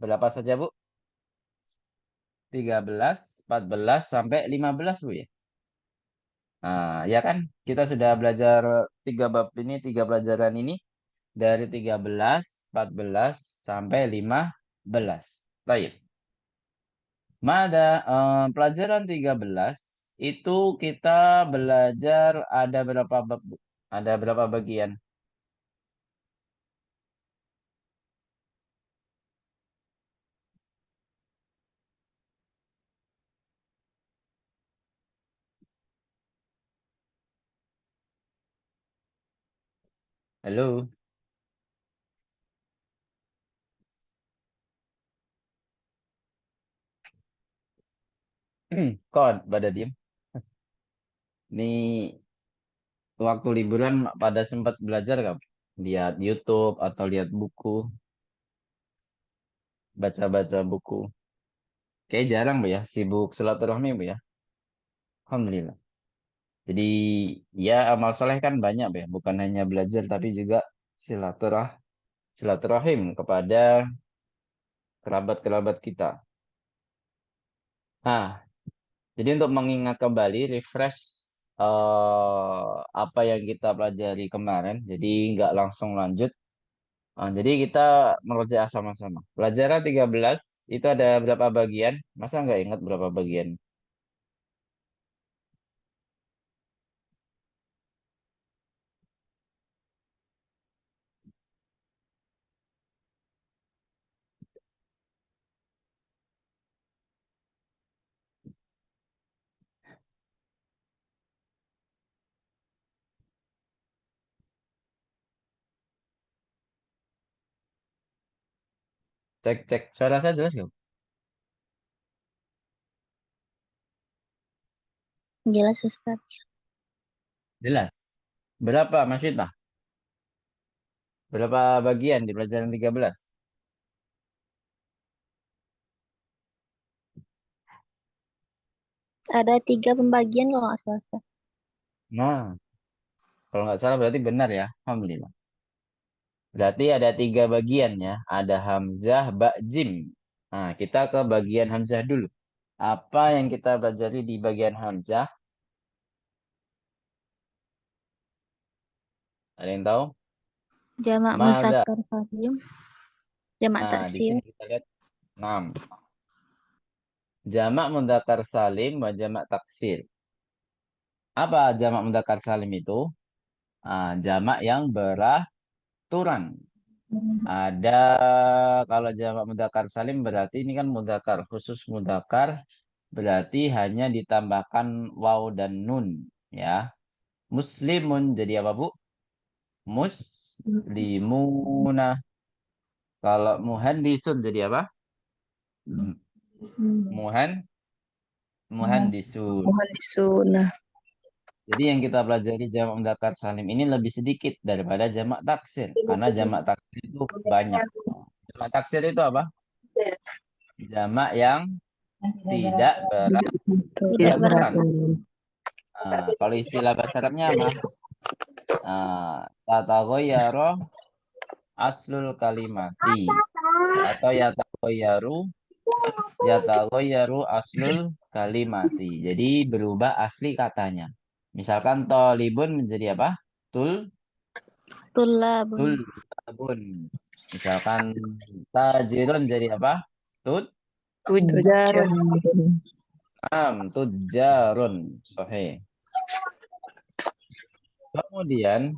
Berapa saja, Bu? 13, 14, sampai 15, Bu ya? Nah, ya kan? Kita sudah belajar 3 pelajaran ini. Dari 13, 14, sampai 15. Baik. Pelajaran 13 itu kita belajar ada berapa bab, Bu? Ada berapa bagian? Halo? Kok pada diem? Ini waktu liburan pada sempat belajar nggak? Lihat YouTube atau lihat buku, baca-baca buku. Kayak jarang, Bu ya, sibuk silaturahmi, Bu ya. Alhamdulillah. Jadi ya amal soleh kan banyak, Bu ya. Bukan hanya belajar tapi juga silaturahim kepada kerabat-kerabat kita. Nah, jadi untuk mengingat kembali, refresh apa yang kita pelajari kemarin. Jadi nggak langsung lanjut. Jadi kita mengerjakan sama-sama. Pelajaran 13 itu ada berapa bagian? Masa nggak ingat berapa bagian? Cek, cek. Suara saya jelas nggak? Jelas Ustaz. Jelas. Berapa, Mas Fitnah? Berapa bagian di pelajaran 13? Ada 3 pembagian kalau nggak salah Ustaz. Nah, kalau nggak salah berarti benar ya. Alhamdulillah. Berarti ada 3 bagian ya. Ada Hamzah, Ba, Jim. Nah, kita ke bagian Hamzah dulu. Apa yang kita pelajari di bagian Hamzah? Ada yang tahu? Jamak Mada. muzakkar salim, jamak Nah, di taksir. sini kita lihat 6. Jamak mudzakkar salim wa jamak taksir. Apa jamak mudzakkar salim itu? Jamak yang beraturan. Ada kalau jamak mudzakkar salim berarti ini kan mudzakkar khusus mudzakkar berarti hanya ditambahkan waw dan nun ya. Muslimun jadi apa, Bu? Muslimuna. Kalau muhandisun jadi apa? Muhan muhandisun. Mohon disunah. Jadi yang kita pelajari jamak mudzakkar salim ini lebih sedikit daripada jamak taksir karena jamak taksir itu banyak. Jamak taksir itu apa? Jamak yang tidak Tidak beraturan. beraturan. Kalau istilah bahasa Arabnya apa? Tataghayyara aslul kalimati atau yataghayyaru aslul kalimati. Jadi berubah asli katanya. Misalkan tolibun menjadi apa? Tulabun. Tulabun. Misalkan tajirun jadi apa? Tut Tujarun. tujarun. Sahih. Kemudian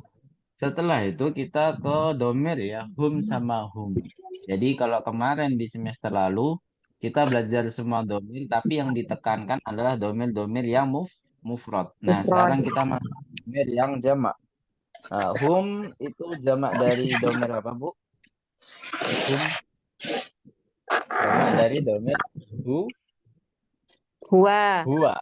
setelah itu kita ke domir ya, hum sama hum. Jadi kalau kemarin di semester lalu kita belajar semua domir, tapi yang ditekankan adalah domir-domir yang mufrad. Nah, Mufrad. sekarang kita masuk domir yang jamak. Hum itu jamak dari domir apa, Bu? Hum jamak dari domir hu, Huwa. huwa.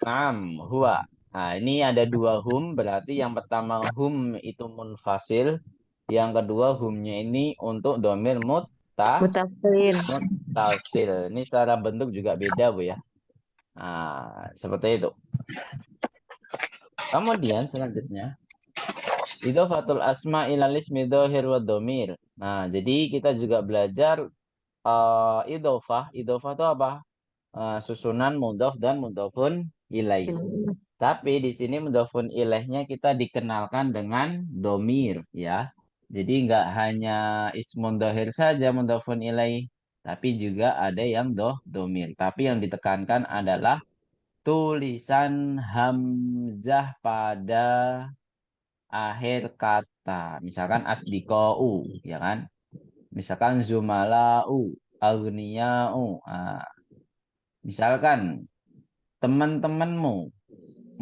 Nam, huwa. Nah, ini ada 2 hum, berarti yang pertama hum itu munfasil, yang kedua humnya ini untuk domir Mutafin. muttasil. Ini secara bentuk juga beda, Bu ya. Nah, seperti itu. Kemudian selanjutnya, idhofatul asma ilal ismi dhohir wa domir. Nah, jadi kita juga belajar idhofah. Idhofah itu apa? Susunan mudhof dan mudhofun ilaih. Tapi di sini mudhofun ilaihnya kita dikenalkan dengan domir ya. Jadi nggak hanya ismun dohir saja mudhofun ilaih, tapi juga ada yang domir. Tapi yang ditekankan adalah tulisan hamzah pada akhir kata. Misalkan asdiqou, ya kan? Misalkan zumalau, aghniyau. Misalkan teman-temanmu,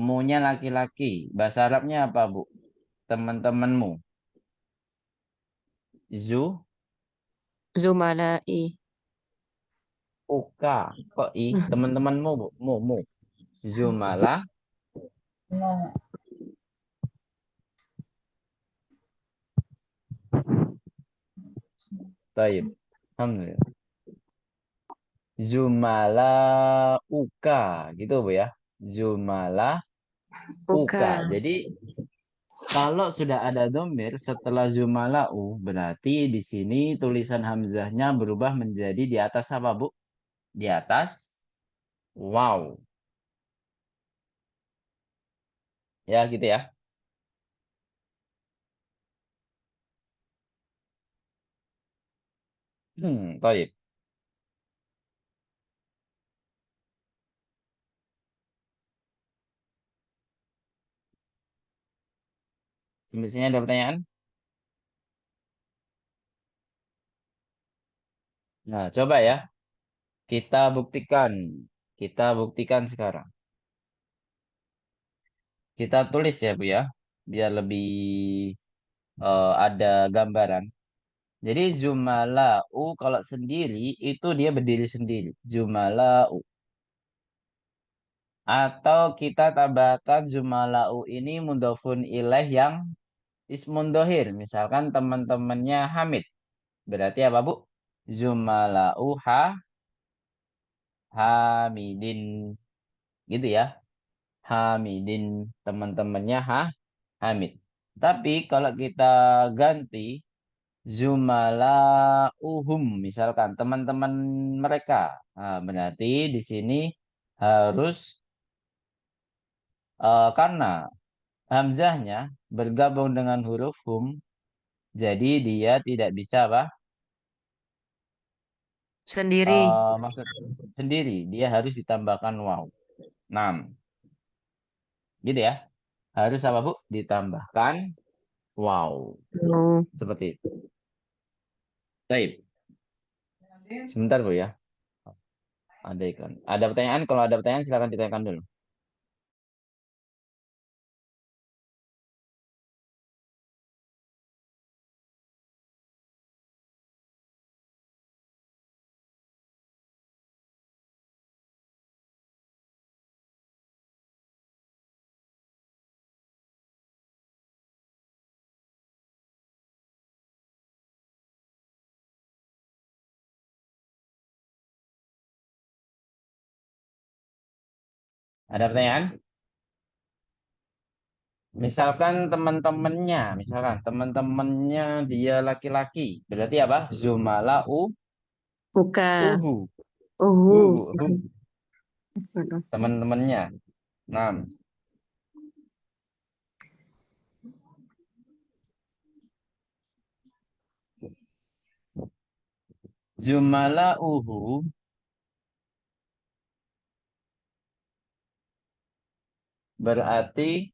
mu-nya laki-laki. Bahasa Arabnya apa, Bu? Teman-temanmu. Zu, Zumalai. uka. Kok i? Teman-temanmu, Bu. Mu. Zumala, taib. Alhamdulillah. Zumala uka. Gitu, Bu ya. Zumala uka. Uka. Jadi kalau sudah ada domir setelah zumalau, berarti di sini tulisan hamzahnya berubah menjadi di atas apa, Bu? Di atas wow. Ya, gitu ya. Taib. Sampai sini ada pertanyaan? Nah, coba ya. Kita buktikan. Kita buktikan sekarang. Kita tulis ya, Bu ya. Biar lebih ada gambaran. Jadi Zumalau kalau sendiri itu dia berdiri sendiri. Zumalau. Atau kita tambahkan Zumalau ini mudhofun ilaih yang ismun dohir. Misalkan teman-temannya Hamid. Berarti apa, Bu? Zumalau Hamidin. Gitu ya. Hamidin. Teman-temannya Hamid. Tapi kalau kita ganti Zumalauhum, misalkan teman-teman mereka. Nah, berarti di sini harus karena hamzahnya bergabung dengan huruf hum, jadi dia tidak bisa apa? Sendiri. Maksud sendiri, dia harus ditambahkan waw. 6. Gitu ya. Harus apa, Bu? Ditambahkan waw. Oh. Seperti itu. Baik. Sebentar, Bu ya. Ada iklan. Ada pertanyaan? Kalau ada pertanyaan silakan ditanyakan dulu. Ada pertanyaan? Misalkan teman-temannya dia laki-laki, berarti apa? Zumalau Uka. uhu, Uhu. teman-temannya. Nah, zumalauhu berarti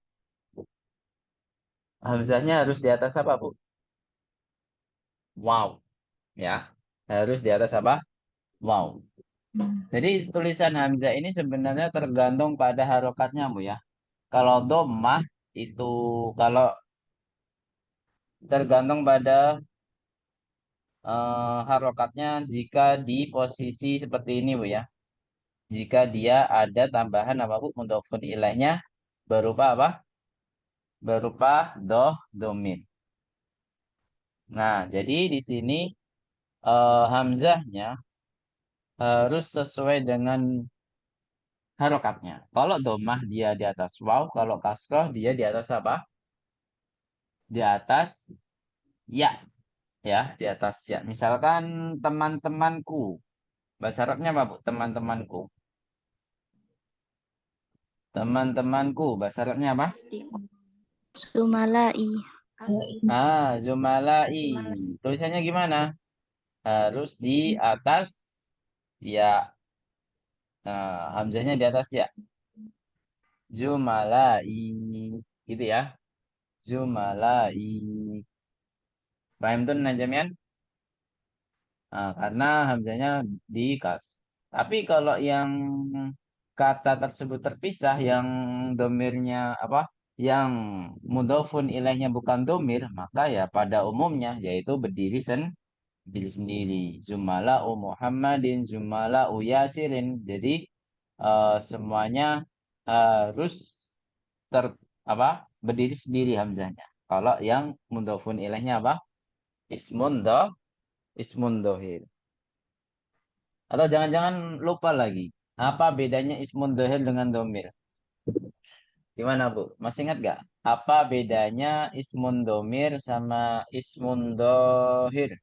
hamzahnya harus di atas apa, Bu? Wow, ya. Harus di atas apa? Wow. Jadi tulisan hamzah ini sebenarnya tergantung pada harokatnya, Bu ya. Kalau dhammah itu kalau tergantung pada harokatnya jika di posisi seperti ini, Bu ya. Jika dia ada tambahan apa, Bu? Mudhofun ilaihnya berupa apa? Berupa domir. Nah, jadi di sini hamzahnya harus sesuai dengan harokatnya. Kalau domah dia di atas waw, kalau kasroh dia di atas apa? Di atas ya. Ya, di atas ya. Misalkan teman-temanku. Bahasa Arabnya apa, Bu? Teman-temanku. Teman-temanku. Bahasa Arabnya apa? Sumalai. Zumalai. Tulisannya gimana? Harus di atas ya. Hamzahnya di atas ya. Zumalai. Gitu ya. Zumalai. Paham tuh Najamian? Karena hamzahnya di kas. Tapi kalau yang kata tersebut terpisah, yang domirnya apa? Yang mudhofun ilaihnya bukan domir, maka ya pada umumnya yaitu berdiri sendiri sendiri. Zumala'u Muhammadin, Zumala'u Yasirin. Jadi semuanya harus ter apa? Berdiri sendiri hamzahnya. Kalau yang mudhofun ilaihnya apa? Ismun ismun dohir. Atau jangan-jangan lupa lagi. Apa bedanya ismun dohir dengan domir? Gimana, Bu? Masih ingat gak? Apa bedanya ismun domir sama ismun dohir?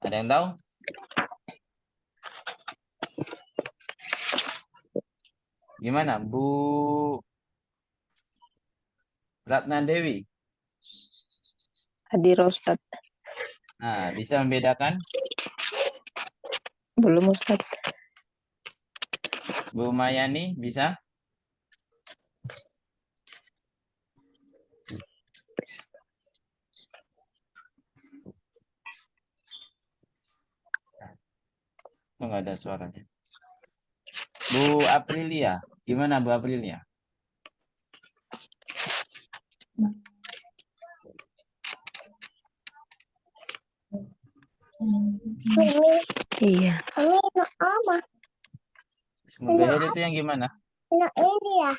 Ada yang tahu? Gimana, Bu Ratna Dewi? Hadir Ustaz. Nah, bisa membedakan? Belum Ustaz. Bu Mayani, bisa? Oh, nggak ada suaranya. Bu Aprilia, gimana Bu Aprilia? Iya. Ismun dohir itu yang gimana? Ini ya.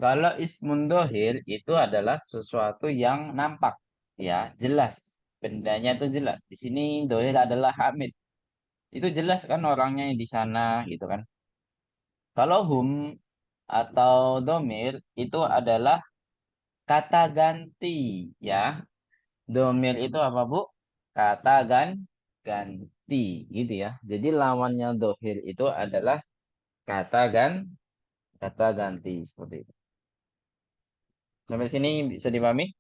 Kalau ismun dohir itu adalah sesuatu yang nampak, ya jelas, bendanya itu jelas. Di sini dohir adalah Hamid, itu jelas kan orangnya yang di sana gitu kan. Kalau hum atau domir itu adalah kata ganti, ya. Domir itu apa, Bu? Kata ganti, gitu ya. Jadi lawannya dohir itu adalah kata kata ganti seperti itu. Sampai sini bisa dipahami?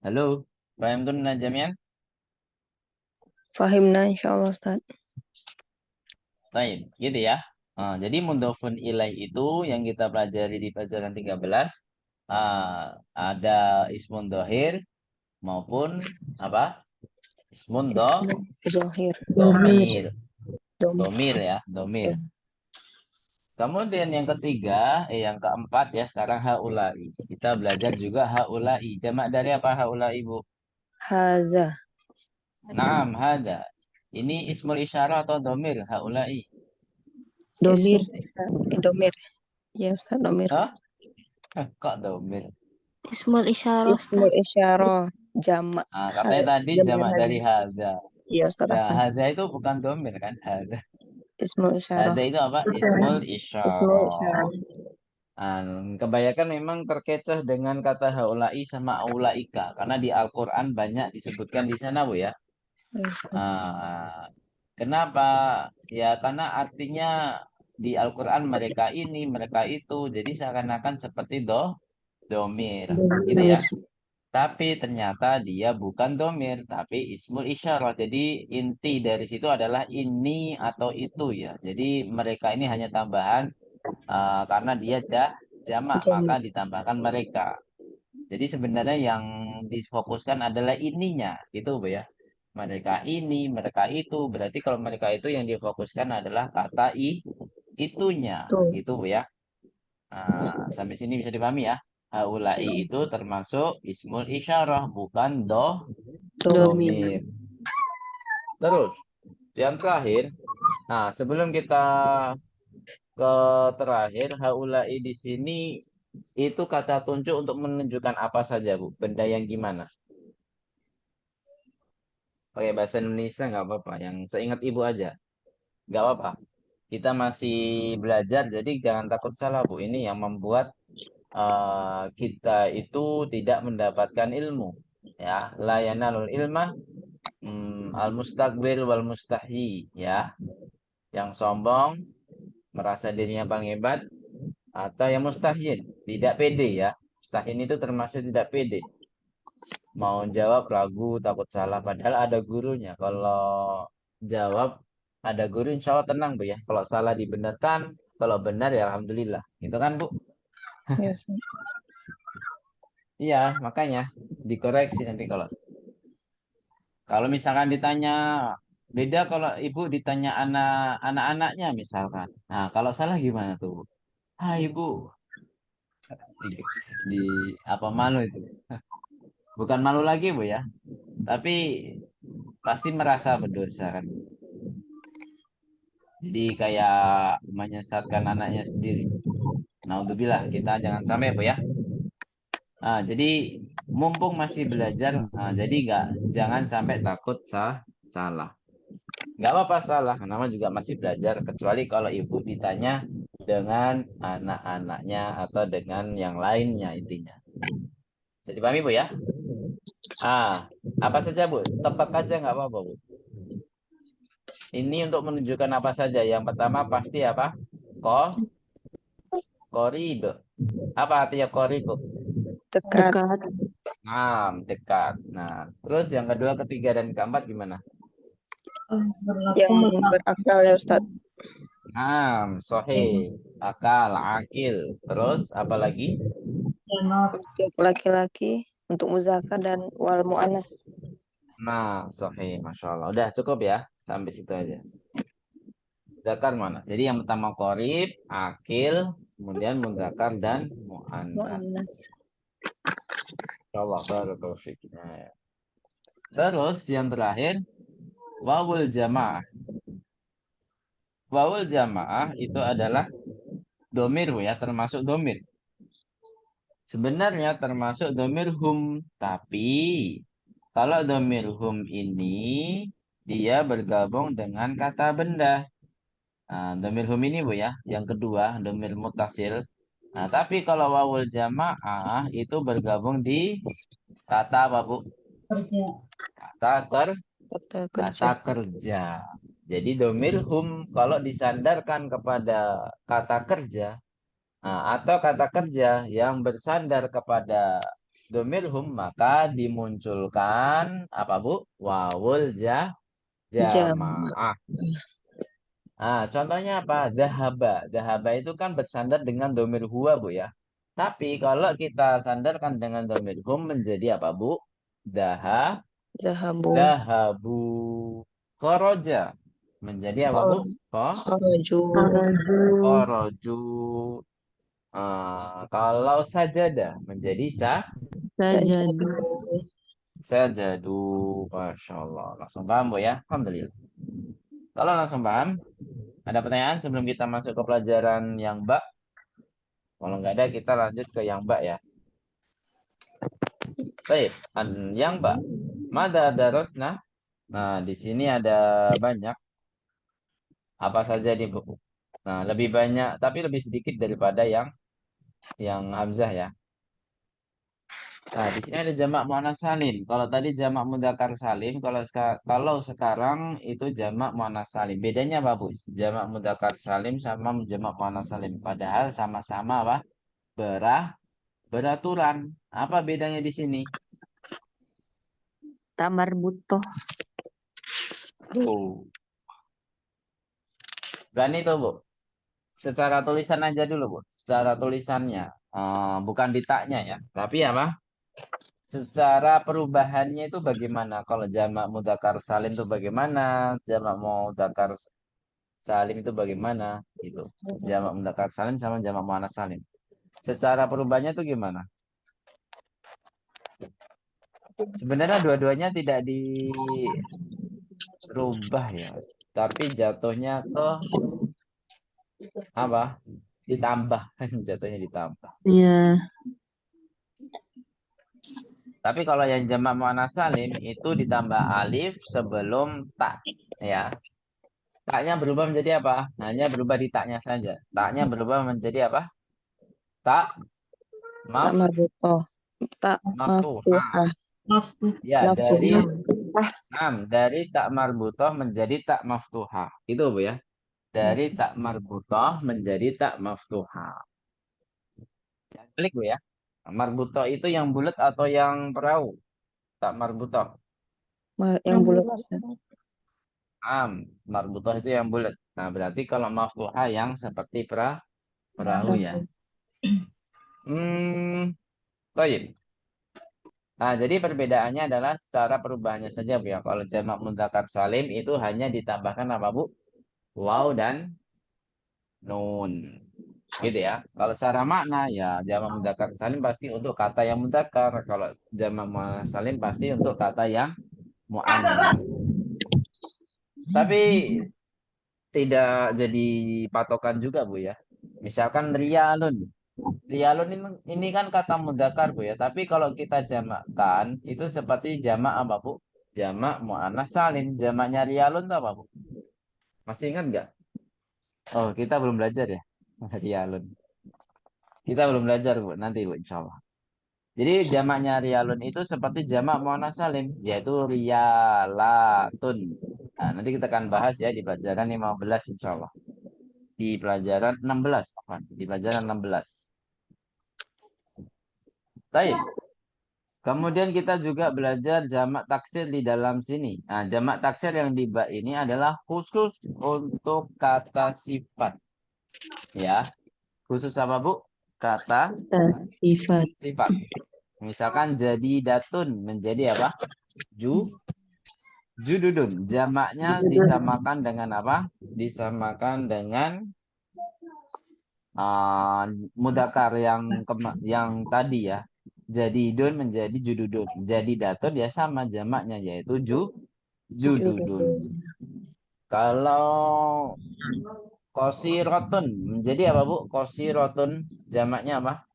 Halo, paham tuh Najamian? Fahimna insyaallah Ustaz. Baik, gitu ya. Jadi mudhofun ilaih itu yang kita pelajari di pelajaran 13 ada ismun dohir maupun apa? Ismun Ismu Zohir. domir. Dom. Domir ya, domir. Kemudian yang ketiga, yang keempat ya sekarang haulai. Kita belajar juga haulai. Jamak dari apa haulai, Bu? Haza. Naam, hada. Ini ismul isyarah atau domir haulai? Domir. Domir. Ya Ustaz, domir. Hah? Kok domir? Ismul isyarah. Ismul isyarah jamak. Katanya tadi jamak dari hada. Iya Ustaz, Nah, apa? hada itu bukan domir kan? Hada. Ismul isyarah. Hada itu apa? Ismul Ismul isyarah. isyarah. Kebanyakan memang terkecoh dengan kata haulai sama aulaika. Karena di Al-Quran banyak disebutkan di sana, Bu ya. Ah, Kenapa? Ya karena artinya di Al-Quran mereka ini, mereka itu. Jadi seakan-akan seperti domir. Gitu ya. Tapi ternyata dia bukan domir, tapi ismul isyarah. Jadi inti dari situ adalah ini atau itu ya. Jadi mereka ini hanya tambahan karena dia jamak, maka Jamak. ditambahkan mereka. Jadi sebenarnya yang difokuskan adalah ininya, itu Bu ya. Mereka ini, mereka itu. Berarti kalau mereka itu yang difokuskan adalah kata itunya, Tuh. gitu Bu ya. Sampai sini bisa dipahami ya. Haulai itu termasuk ismul isyarah, bukan Domir. domir. Terus, yang terakhir, sebelum kita terakhir haulai di sini itu kata tunjuk untuk menunjukkan apa saja, Bu? Benda yang gimana? Pakai bahasa Indonesia nggak apa-apa, yang seingat Ibu aja. Nggak apa-apa. Kita masih belajar, jadi jangan takut salah, Bu. Ini yang membuat kita itu tidak mendapatkan ilmu. Ya, la yanalul ilmah al mustakbir wal mustahyi, ya. Yang sombong, merasa dirinya paling hebat, atau yang mustahyin, tidak pede, ya. Mustahyin itu termasuk tidak pede. Mau jawab ragu, takut salah, padahal ada gurunya. Kalau jawab ada guru, insya Allah tenang, Bu, ya. Kalau salah dibenarkan, kalau benar ya alhamdulillah. Gitu kan, Bu? Ya, Ustaz. Iya, makanya dikoreksi nanti kalau misalkan ditanya beda kalau ibu ditanya anak-anaknya misalkan. Nah, kalau salah gimana tuh, Bu? Ah, ibu di apa malu itu? Bukan malu lagi, Bu, ya. Tapi pasti merasa berdosa kan. Jadi kayak menyesatkan anaknya sendiri. Naudzubillah, kita jangan sampai, Bu, ya. Nah, jadi mumpung masih belajar, jadi jangan sampai takut salah. Nggak apa-apa salah, nama juga masih belajar. Kecuali kalau ibu ditanya dengan anak-anaknya atau dengan yang lainnya intinya. Jadi pahami, Bu, ya? Apa saja, Bu? Tebak aja nggak apa-apa, Bu. Ini untuk menunjukkan apa saja. Yang pertama pasti apa? Korib. Apa artinya korib, Bu? Dekat. Dekat. Dekat. Nah, terus yang kedua, ketiga, dan keempat gimana? Yang berakal ya Ustaz. Sahih, akal, akil. Terus apa lagi? Untuk laki-laki, untuk muzakkar dan wal mu'annas. Sahih, Masya Allah. Udah cukup ya, sampai situ aja. Zakar mana? Jadi yang pertama korib, akil, kemudian mudzakkar dan mu'annas. Mu'annas. Insyaallah barakallahu fiik. Terus yang terakhir, wawul jamaah. Wawul jamaah itu adalah domir, ya, termasuk domir. Sebenarnya termasuk domir hum, tapi kalau domir hum ini dia bergabung dengan kata benda. Nah, domir hum ini, Bu, ya, yang kedua, domir mutasil. Nah, tapi kalau wawul jamaah itu bergabung di kata apa, Bu? Kata Kata kata kerja. kerja. Jadi domir hum kalau disandarkan kepada kata kerja, atau kata kerja yang bersandar kepada domir hum, maka dimunculkan apa, Bu? Wawul Jam. jamaah. Contohnya apa? Dahaba. Dahaba itu kan bersandar dengan domir huwa, Bu, ya. Tapi kalau kita sandarkan dengan domir hum menjadi apa, Bu? Zahabu. Dahabu. Khoroja. Menjadi apa, Bu? Kharaju. Khoroju. Kalau sajadah menjadi Sajadu. sajadu. Masya Allah. Langsung paham, Bu, ya? Alhamdulillah. Kalau langsung paham, ada pertanyaan sebelum kita masuk ke pelajaran yang bak? Kalau nggak ada, kita lanjut ke yang bak, ya. Baik, yang bak. Mada darosna. Nah, di sini ada banyak. Apa saja di buku. Nah, lebih banyak, tapi lebih sedikit daripada yang hamzah, ya. Nah, di sini ada jamak muannats salim. Kalau tadi jamak mudzakkar salim, kalau sekarang itu jamak muannats salim. Bedanya apa, Bu? Jamak mudzakkar salim sama jamak muannats salim. Padahal sama-sama apa? Beraturan. Apa bedanya di sini? Tamar butuh. Tuh. Berani tuh, Bu. Secara tulisan aja dulu, Bu. Secara tulisannya. Bukan ditaknya, ya. Tapi apa? Secara perubahannya itu bagaimana? Kalau jamak mudzakkar salim itu bagaimana? Jamak mudzakkar salim itu bagaimana? Gitu. Jamak mudzakkar salim sama jamak muannats salim. Secara perubahannya itu gimana? Sebenarnya dua-duanya tidak dirubah, ya. Tapi jatuhnya ke apa? Ditambah. Jatuhnya ditambah. Iya. Tapi kalau yang jamak muannats salim itu ditambah alif sebelum tak, ya. Taknya berubah menjadi apa? Hanya berubah di taknya saja. Taknya berubah menjadi apa? Tak Tak marbutoh. Tak maftuhah. maftuhah. Ya, dari Maftuhah. dari tak marbutoh menjadi tak maftuhah. Itu Bu ya. Dari tak marbutoh menjadi tak maftuhah. Klik Bu ya. Marbutoh itu yang bulat atau yang perahu? Tak marbutoh. Yang bulat. Ustaz. Marbutoh itu yang bulat. Nah, berarti kalau maftuhah yang seperti perahu ya. Baik. Nah, jadi perbedaannya adalah secara perubahannya saja Bu ya. Kalau jamak mudzakkar salim itu hanya ditambahkan apa Bu? Waw dan nun. Gitu ya. Kalau secara makna ya jamak mudzakkar salim pasti untuk kata yang mudzakkar. Kalau jamak muannats salim pasti untuk kata yang muannats. Tapi tidak jadi patokan juga Bu ya. Misalkan riyalun. Riyalun ini kan kata mudzakkar Bu ya. Tapi kalau kita jamakkan itu seperti jamak apa Bu? Jamak muannats salim. Jamaknya riyalun itu apa Bu? Masih ingat nggak? Oh, kita belum belajar ya. Riyalun. Kita belum belajar Bu. Nanti Bu insya Allah. Jadi jamaknya riyalun itu seperti jamak muannats salim. Yaitu riyalatun. Nah, nanti kita akan bahas ya di pelajaran 15 insya Allah. Di pelajaran 16. Di pelajaran 16. Baik. Kemudian kita juga belajar jamak taksir di dalam sini. Nah, jamak taksir yang di bak ini adalah khusus untuk kata sifat. Ya, khusus apa Bu? Kata Sifat. sifat. Misalkan jadi datun menjadi apa? Jududun. Jamaknya disamakan dengan apa? Disamakan dengan mudzakkar yang tadi ya. Jadi dun menjadi jududun. Jadi datun ya sama jamaknya yaitu jududun. Kalau kosirotun menjadi apa Bu? Kosirotun jamaknya apa?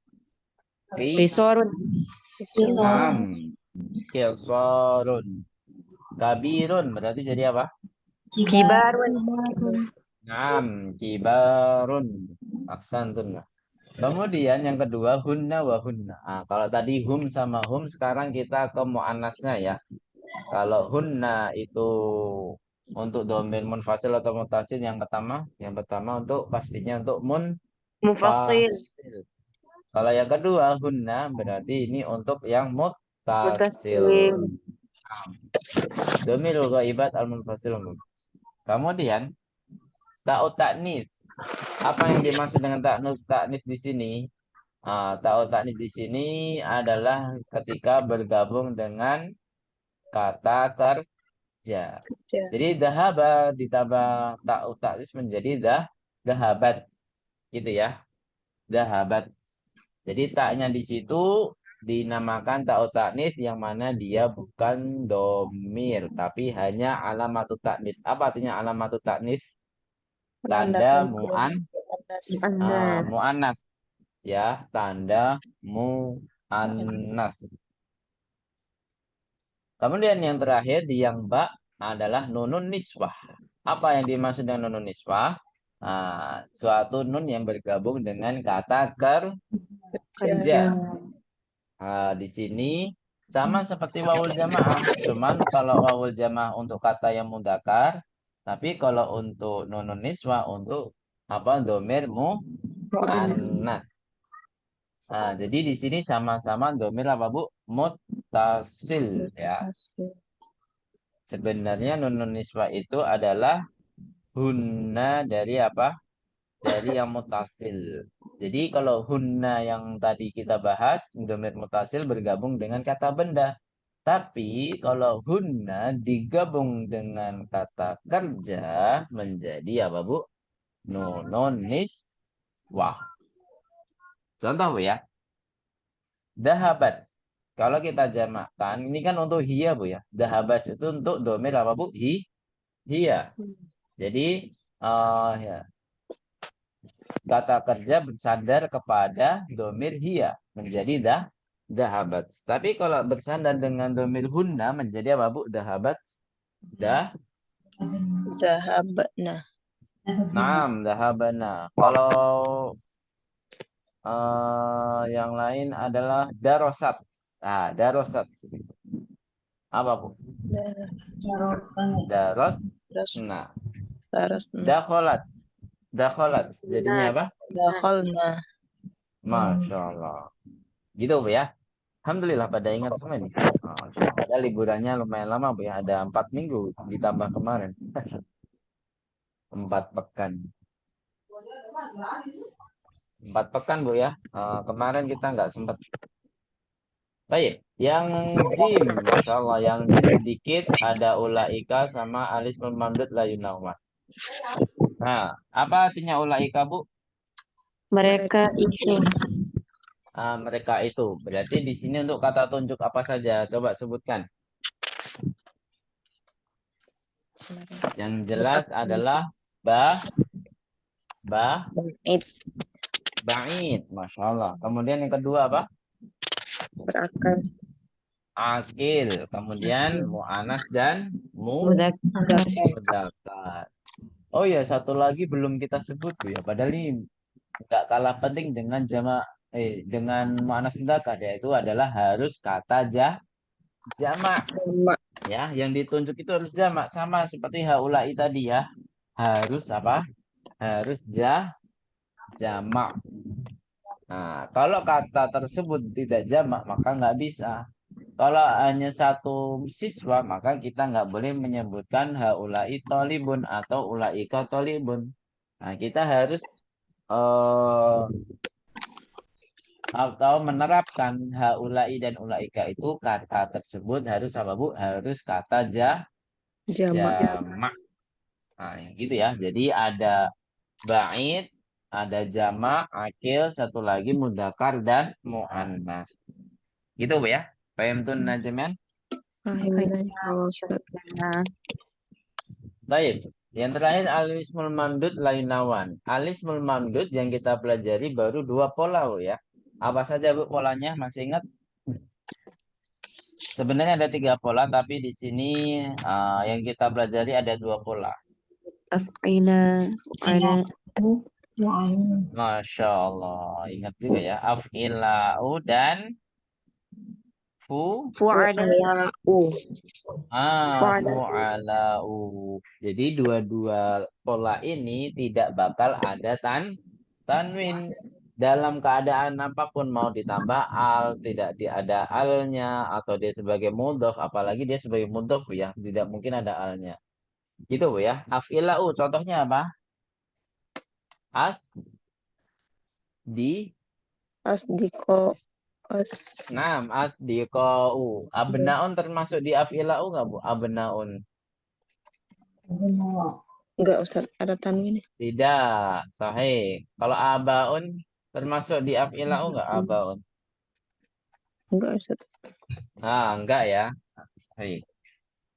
Risorun. Kisorun. Kabirun berarti jadi apa? Kibarun. Kibarun. Aksantun. Kemudian yang kedua hunna wa hunna. Nah, kalau tadi hum sama hum sekarang kita ke muannasnya ya. Kalau hunna itu untuk domir munfasil atau mutasil yang pertama untuk pastinya untuk Mufasil. munfasil. Kalau yang kedua hunna berarti ini untuk yang mutasil. Domir ghaibat al munfasil. Kemudian ta'ut ta'nis. Apa yang dimaksud dengan ta'nis di sini? Ta'ut ta'nis di sini adalah ketika bergabung dengan kata kerja. Jadi dahaba ditambah ta'ut ta'nis menjadi dahabat. Gitu ya. Dahabat. Jadi taknya di situ dinamakan ta'ut ta'nis yang mana dia bukan domir tapi hanya alamatut ta'nis. Apa artinya alamatut ta'nis? Tanda mu'annas. Ya, tanda mu'annas. Kemudian yang terakhir di yang ba adalah nunun niswah. Apa yang dimaksud dengan nunun niswah? Suatu nun yang bergabung dengan kata kerja. Di sini sama seperti wawul jamaah. Cuman kalau wawul jamaah untuk kata yang mudzakkar, tapi kalau untuk nunun niswah untuk apa? Domir mu'annas. Jadi di sini sama-sama domir apa Bu? Muttasil ya. Sebenarnya nunun niswah itu adalah hunna dari apa? Dari yang mutasil. Jadi kalau hunna yang tadi kita bahas, domir mutasil bergabung dengan kata benda. Tapi kalau hunna digabung dengan kata kerja menjadi apa Bu? Nunun niswah. Contoh Bu ya. Dahabat. Kalau kita jamakkan, ini kan untuk hiya Bu ya. Dahabat itu untuk domir apa Bu? Hiya. Jadi, ya. kata kerja bersandar kepada domir hiya menjadi dahabat. Tapi kalau bersandar dengan domir hunna menjadi apa Bu? Dahabat. Zahabna. Naam, dahabana. Kalau yang lain adalah darosat. Darosat. Apa Bu? Daros. Nah, Darasna. dakholat. Dakholat. Jadinya apa? Dakhalna. Masya Allah. Gitu Bu ya. Alhamdulillah pada ingat semua ini. Padahal liburannya lumayan lama Bu ya. Ada 4 minggu ditambah kemarin. 4 pekan. 4 pekan Bu ya. Kemarin kita nggak sempat. Baik, yang jim, Masya Allah, yang jim sedikit ada ulaika sama alis mamdud la yunawan. Nah, apa artinya ulaika Bu? Mereka itu. Mereka itu. Berarti di sini untuk kata tunjuk apa saja? Coba sebutkan. Yang jelas adalah Ba'id. ba'id. Masya Allah. Kemudian yang kedua apa? Berakal. Akil. Kemudian mu'anas dan Mudzakkar. mudzakkar. Oh ya, satu lagi belum kita sebut Bu ya. Padahal ini nggak kalah penting dengan dengan mu'anas mudzakkar, yaitu adalah harus kata jamak. Jamak. Ya, yang ditunjuk itu harus jamak sama seperti haulai tadi ya. Harus apa? Harus jamak. Nah, kalau kata tersebut tidak jamak maka nggak bisa. Kalau hanya satu siswa maka kita nggak boleh menyebutkan haulai tolibun atau ulaika tolibun. Nah, kita harus atau menerapkan haulai dan ulaika itu kata tersebut harus apa Bu? Harus kata Jamak. jamak. Nah, yang gitu ya. Jadi ada ba'id, ada jamak, akil, satu lagi mudzakkar dan muannas. Gitu Bu ya. Paham tuh Najemian? Baik. Yang terakhir alismul mamdud lainawan. Alismul mamdud yang kita pelajari baru 2 pola Bu ya. Apa saja Bu polanya? Masih ingat? Sebenarnya ada 3 pola, tapi di sini yang kita pelajari ada 2 pola. Af'ila. Fu'ala. Masya Allah. Ingat juga ya. Af'ila'u dan Fu'ala. Fu'ala. fu'ala'u. Jadi dua-dua pola ini tidak bakal ada tanwin. Dalam keadaan apapun mau ditambah al, tidak ada alnya, atau dia sebagai mudhof, apalagi dia sebagai mudhof ya, tidak mungkin ada alnya. Gitu Bu ya. Af'ila'u contohnya apa? Asdiko. Naam, asdiqa'u. Abnaun termasuk di af'ila'u nggak Bu? Abnaun. Enggak Ustaz, ada tanwin. Tidak, sahih. Kalau abaun termasuk di af'ila'u nggak abaun? Enggak Ustaz. Enggak ya. Sahih.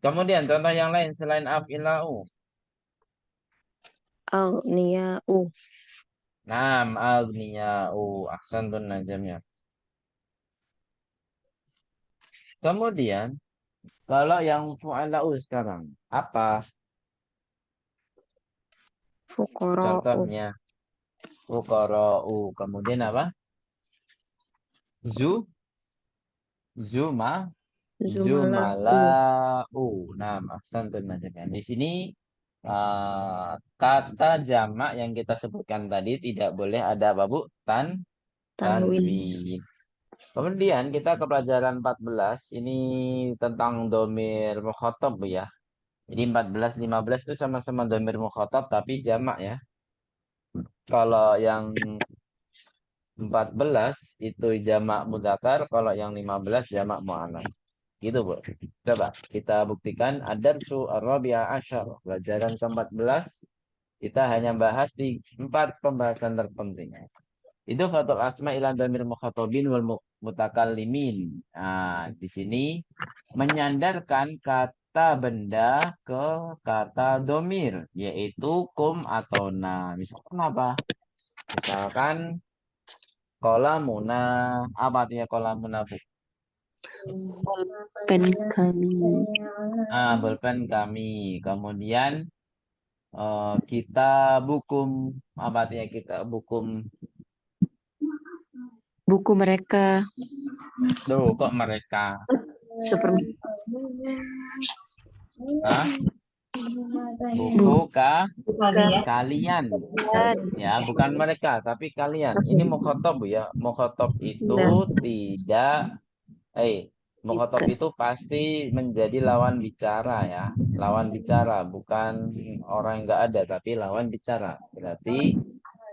Kemudian contoh yang lain selain af'ila'u. Aghniya'u. Naam, aghniya'u. Ahsantun najamnya. Kemudian, kalau yang fu'ala'u sekarang, apa Fuqara'u. contohnya? Fuqara'u. Kemudian apa? Zumala'u. Nah, ahsantun najamnya. Di sini kata jamak yang kita sebutkan tadi tidak boleh ada apa Bu? Tanwin. Tanwin. Kemudian kita ke pelajaran 14. Ini tentang domir mukhatab Bu ya. Jadi 14, 15 itu sama-sama domir mukhatab tapi jamak ya. Kalau yang 14 itu jamak mudzakkar, kalau yang 15 jamak muannas. Gitu Bu. Coba kita buktikan ad-darsu ar-rabi'a asyar. Pelajaran ke-14 kita hanya bahas di 4 pembahasan terpenting. Itu fatul asma ila dhamir mukhatabin wal mutakallimin. Nah, di sini menyandarkan kata benda ke kata domir, yaitu kum atau na. Misalkan apa? Misalkan kolamuna, apa artinya kolamuna, Bu? Pen kami. Bolpen kami. Kemudian kita bukum, apa artinya kita bukum? Buku mereka. Duh, kok mereka? Seperti Hah? Buku kalian. Ya, bukan mereka, tapi kalian. Ini mukhotob ya. Mukhotob itu tidak, mukhotob itu pasti menjadi lawan bicara ya. Lawan bicara, bukan orang yang nggak ada, tapi lawan bicara. Berarti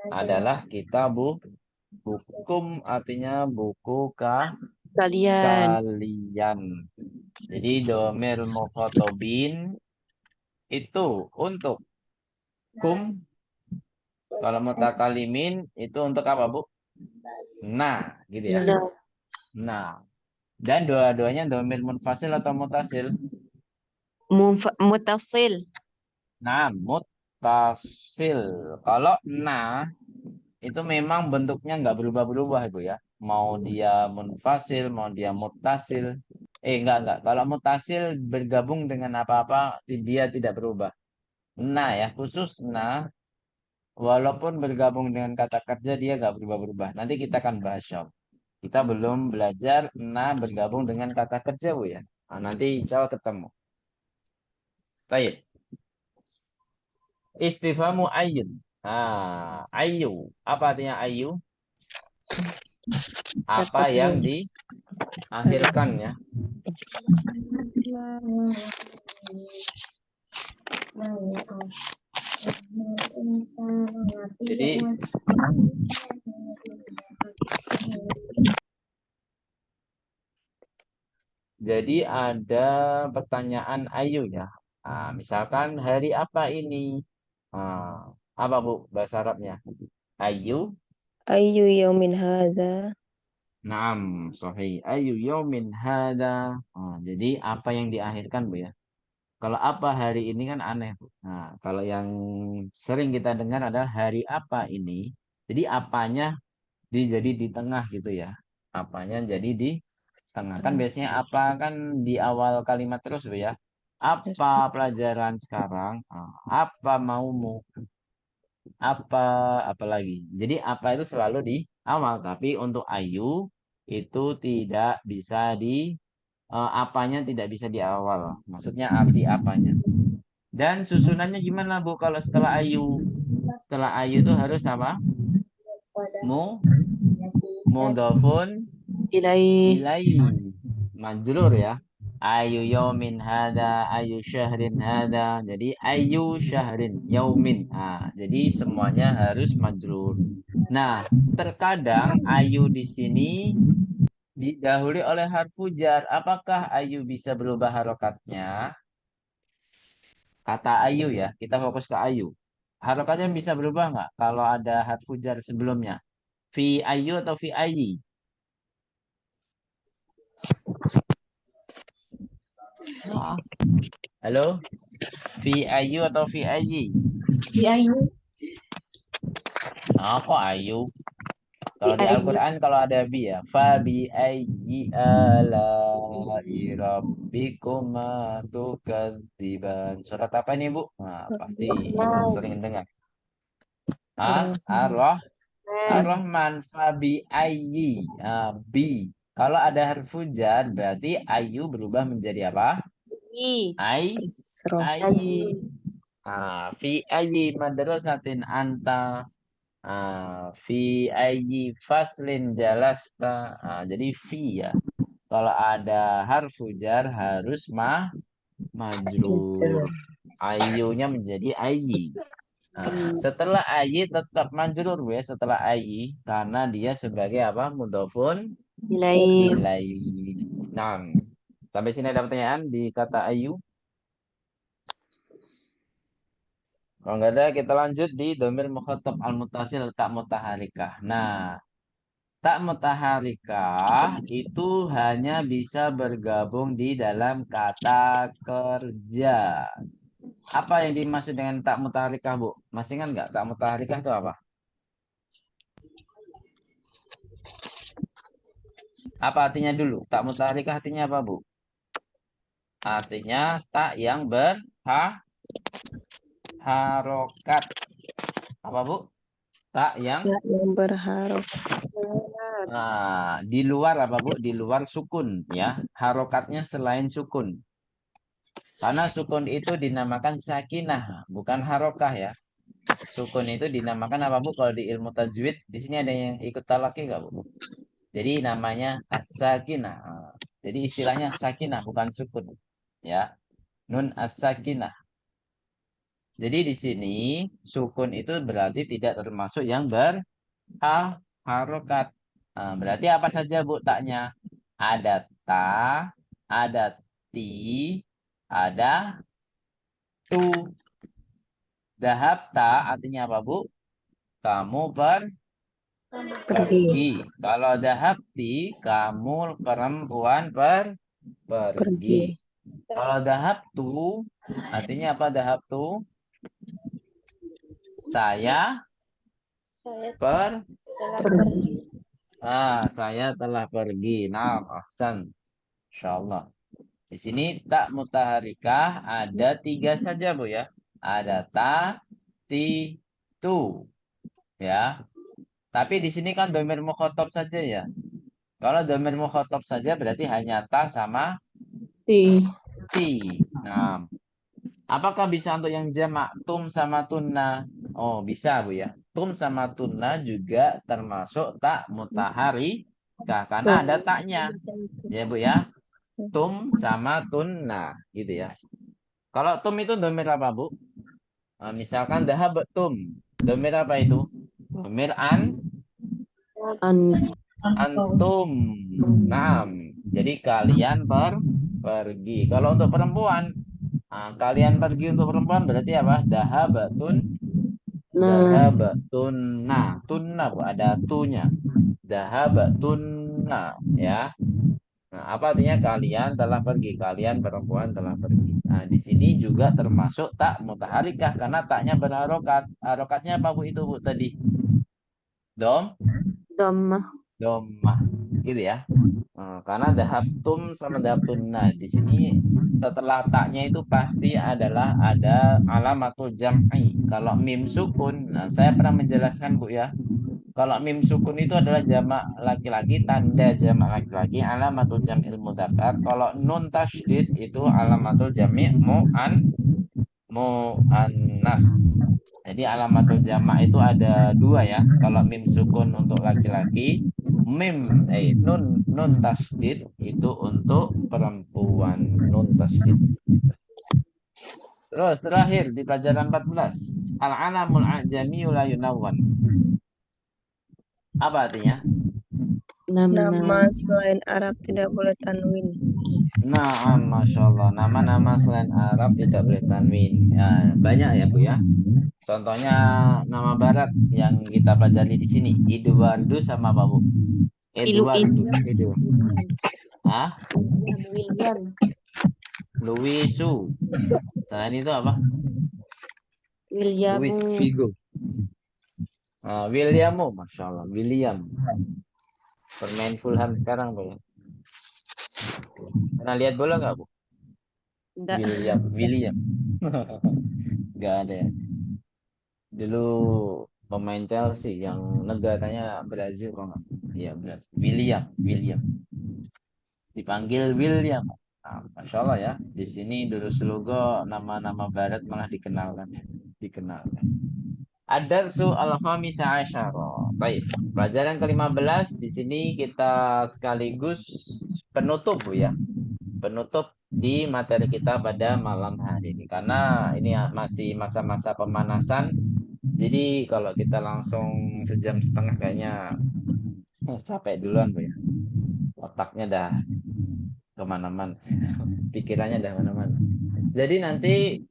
adalah kita bukum, artinya buku kalian. kalian. Jadi domir mukhotobin itu untuk kum. Kalau mutakalimin itu untuk apa, Bu? Nah, gitu ya. Nah, Nah. Dan dua-duanya domir munfasil atau mutasil? mutasil. Nah, mutasil. Kalau nah itu memang bentuknya nggak berubah-berubah, Ibu ya. Mau dia munfasil, mau dia mutasil. Enggak. Kalau mutasil bergabung dengan apa-apa, dia tidak berubah. Nah ya, khusus nah, walaupun bergabung dengan kata kerja, dia nggak berubah-berubah. Nanti kita akan bahas, Syam. Kita belum belajar nah bergabung dengan kata kerja, Bu ya. Nah, nanti insya Allah ketemu. Baik. Istifhamu ayyun. Ayu. Apa artinya ayu? Apa yang diakhirkan ya. Jadi ada pertanyaan ayu ya. Misalkan hari apa ini? Apa Bu bahasa Arabnya? Ayu. Ayu yaumin hadza. Naam, sahih. Ayu yaumin hada. Jadi apa yang diakhirkan, Bu ya? Kalau apa hari ini kan aneh, Bu. Nah, kalau yang sering kita dengar adalah hari apa ini. Jadi apanya jadi di tengah gitu ya. Apanya jadi di tengah. Kan biasanya apa kan di awal kalimat terus, Bu ya. Apa pelajaran sekarang? Apa maumu? Apa lagi? Jadi apa itu selalu di awal, tapi untuk ayu itu tidak bisa apanya tidak bisa di awal. Maksudnya arti apanya. Dan susunannya gimana, Bu, kalau setelah ayu? Setelah ayu itu harus apa? Mudhafun ilai. Majrur ya. Ayu yaumin hada, ayu syahrin hada. Jadi ayu syahrin yaumin. Jadi semuanya harus majrur. Nah, terkadang ayu di sini didahului oleh harfu jar. Apakah ayu bisa berubah harokatnya? Kata ayu ya, kita fokus ke ayu. Harokatnya bisa berubah nggak kalau ada harfu jar sebelumnya? Fi ayu atau fi ayi? Halo? Fi ayu atau fi ayi? Fi ayu. Kok ayu? Kalau di Ayu. Al-Quran kalau ada bi ya. Fa bi ayyi ala'i rabbikuma tukadziban. Surat apa ini, Bu? Pasti sering dengar. Ar-Rahman. Fa bi ayyi. Bi. Kalau ada harfu jar berarti ayu berubah menjadi apa? Isra. Ayyi. Fi ayyi madrasatin anta. Fi ayyi faslin jalasta. Jadi fi ya. Kalau ada harfu jar harus majrur. Ayunya menjadi ayyi. Setelah ayyi tetap majrur ya, setelah ayyi karena dia sebagai apa? Mudhofun Ilai. ilaihi. Nah, sampai sini ada pertanyaan di kata ayu? Kalau nggak ada, kita lanjut di domir mukhatab al-mutasil tak mutaharikah. Nah, tak mutaharikah itu hanya bisa bergabung di dalam kata kerja. Apa yang dimaksud dengan tak mutaharikah, Bu? Masih ingat nggak tak mutaharikah itu apa? Apa artinya dulu? Tak mutaharikah artinya apa, Bu? Artinya tak yang berharokat. Apa, Bu? Tak yang Tak yang berharap. di luar apa, Bu? Di luar sukun ya. Harokatnya selain sukun. Karena sukun itu dinamakan sakinah, bukan harokah ya. Sukun itu dinamakan apa, Bu? Kalau di ilmu tajwid, di sini ada yang ikut talaki nggak, Bu? Jadi namanya as-sakinah. Jadi istilahnya sakinah bukan sukun. Ya. Nun as-sakinah. Jadi di sini sukun itu berarti tidak termasuk yang berharokat. Berarti apa saja, Bu, taknya? Ada ta, ada ti, ada tu. Dahab ta artinya apa, Bu? Kamu Pergi. pergi. Kalau dahabti, kamu perempuan pergi. Pergi. Kalau dahab tu, artinya apa dahab tu? Saya Pergi. saya telah pergi. Nah, ahsan. Insyaallah. Di sini tak mutaharikah ada 3 saja, Bu ya. Ada ta, ti, tu. Ya. Tapi di sini kan domir mukhotob saja ya. Kalau domir mukhotob saja berarti hanya ta sama Ti. ti. Nah, apakah bisa untuk yang jamak tum sama tunna? Oh, bisa, Bu ya. Tum sama tunna juga termasuk tak mutahari karena ada taknya. Ya, Bu ya. Tum sama tunna gitu ya. Kalau tum itu domir apa, Bu? Misalkan dahab tum. Domir apa itu? Domir An. antum. Naam. Jadi kalian pergi. Kalau untuk perempuan, kalian pergi untuk perempuan berarti apa? Dahabatun. Nah. Dahabatunna. Tunna, Bu, ada tunya. Dahabatunna, ya. Nah, apa artinya kalian telah pergi? Kalian perempuan telah pergi. Nah, di sini juga termasuk tak mutaharikah karena taknya berharokat. Harokatnya apa, Bu, itu, Bu, tadi? Dhammah. Domah. Gitu ya. Karena dahabtum sama dahabtunna. Di sini setelah taknya itu pasti adalah ada alamatul jam'i. Kalau mim sukun, nah saya pernah menjelaskan, Bu ya. Kalau mim sukun itu adalah jamak laki-laki, tanda jamak laki-laki, alamatul jam'il mudzakkar. Kalau nun tasydid itu alamatul jami' mu'annas. Jadi alamatul jamak itu ada 2 ya. Kalau mim sukun untuk laki-laki, nun tasydid itu untuk perempuan. Nun tasydid. Terus terakhir di pelajaran 14. Al-alamul a'jami la yunawwan. Apa artinya? Nama selain Arab tidak boleh tanwin. Nah, Masya Allah. Nama-nama selain Arab tidak boleh tanwin. Ya, banyak ya, Bu ya. Contohnya nama barat yang kita pelajari di sini. Eduardo sama apa, Bu? Eduardo. Hah? William. Luisu. Selain itu apa? William. Luis Figo. William, Masya Allah. William. Pemain Fulham sekarang, Bu ya. Pernah lihat bola nggak, Bu? Enggak. William. Nggak ada ya. Dulu pemain Chelsea yang negaranya Brazil, kok nggak? Iya, Brazil. William. Dipanggil William. Nah, Masya Allah ya. Di sini dulu Selugo nama-nama barat malah dikenalkan. Ad-darsu al-khamisa asyara. Baik. Pelajaran ke-15 di sini kita sekaligus penutup, Bu ya. Penutup di materi kita pada malam hari ini. Karena ini masih masa-masa pemanasan. Jadi kalau kita langsung sejam setengah kayaknya capek duluan, Bu ya. Otaknya dah kemana-mana. Pikirannya dah kemana-mana. Jadi nanti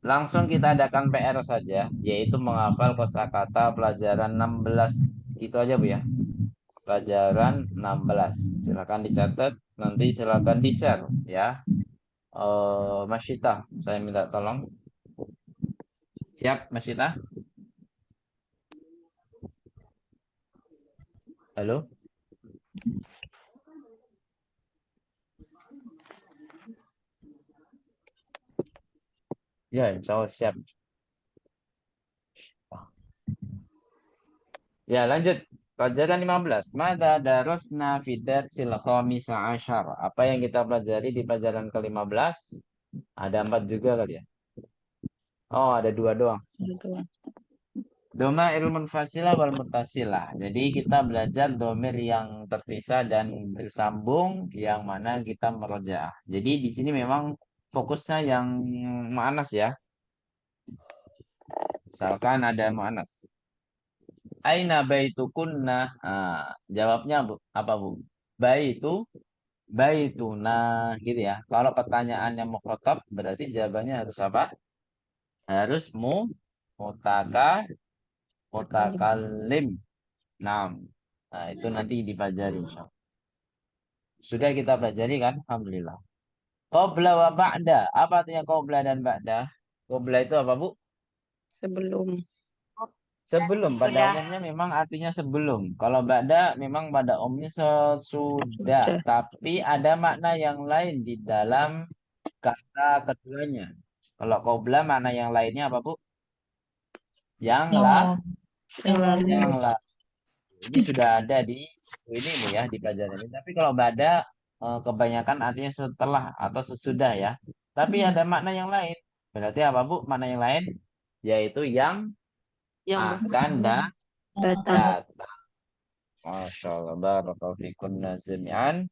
langsung kita adakan PR saja, yaitu menghafal kosakata pelajaran 16. Itu aja, Bu ya. Pelajaran 16. Silakan dicatat, nanti silakan di-share ya. Mas Syita, saya minta tolong. Siap, Mas Syita? Halo? Ya, insya Allah siap. Ya, lanjut. Pelajaran 15. Mada darasna fi darsil khamisa asyar. Apa yang kita pelajari di pelajaran ke-15? Ada 4 juga kali ya? Oh, ada 2 doang. Doma ilmu fasilah wal mutasilah. Jadi kita belajar domir yang terpisah dan bersambung, yang mana kita merojaah. Jadi di sini memang fokusnya yang mu'anas ya. Misalkan ada mu'anas. Aina baitukunna. Jawabnya apa Bu? Baituna gitu ya. Kalau pertanyaannya mukhatab berarti jawabannya harus apa? Harus mutakallim. Nah, itu nanti dipelajari insyaallah. Sudah kita pelajari kan? Alhamdulillah. Qabla wa ba'da. Apa artinya qabla dan ba'da? Qabla itu apa, Bu? Sebelum. Sebelum. Pada Sudah. umumnya memang artinya sebelum. Kalau ba'da memang pada umumnya sesudah. Sudah. Tapi ada makna yang lain di dalam kata keduanya. Kalau qabla makna yang lainnya apa, Bu? Yang lalu. Ini sudah ada di ini Bu ya, di pelajaran ini. Tapi kalau ba'da kebanyakan artinya setelah atau sesudah ya. Tapi ada makna yang lain. Berarti apa Bu? Makna yang lain yaitu yang akan Datang. datang. Masya Allah, barakallahu fikum jami'an.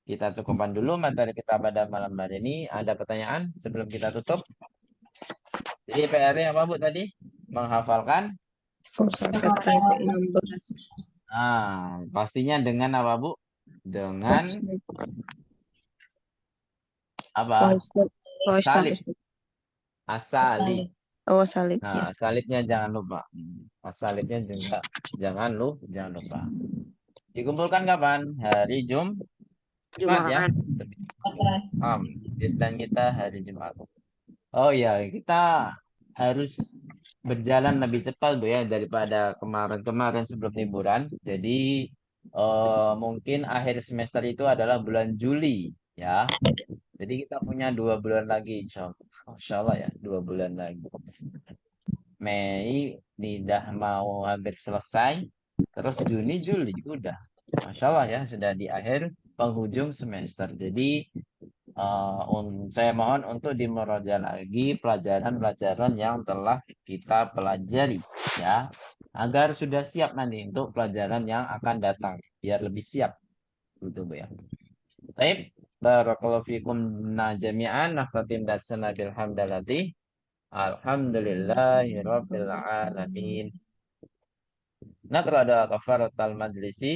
Kita cukupkan dulu materi kita pada malam hari ini. Ada pertanyaan sebelum kita tutup? Jadi PR-nya apa Bu tadi? Menghafalkan? Sampai ayat 16. Pastinya dengan apa Bu? Dengan apa? Salib. Asali. Oh, salib. Nah, Yes. salibnya jangan lupa. Salibnya juga jangan lupa. Dikumpulkan kapan? Hari Jumat ya. Dan kita hari Jumat. Oh ya, kita harus berjalan lebih cepat Bu ya daripada kemarin sebelum liburan. Jadi mungkin akhir semester itu adalah bulan Juli ya. Jadi kita punya 2 bulan lagi insya Allah ya, 2 bulan lagi. Mei udah mau hampir selesai, terus Juni, Juli udah. Masya Allah ya, sudah di akhir penghujung semester. Jadi saya mohon untuk dimeroja lagi pelajaran-pelajaran yang telah kita pelajari ya, agar sudah siap nanti untuk pelajaran yang akan datang, biar lebih siap gitu Bu ya. Baik, barakallahu fikum jami'an. Nakhtatim darsana bil hamdalati. Alhamdulillahirabbil alamin. Naqra kafaratal majlisi.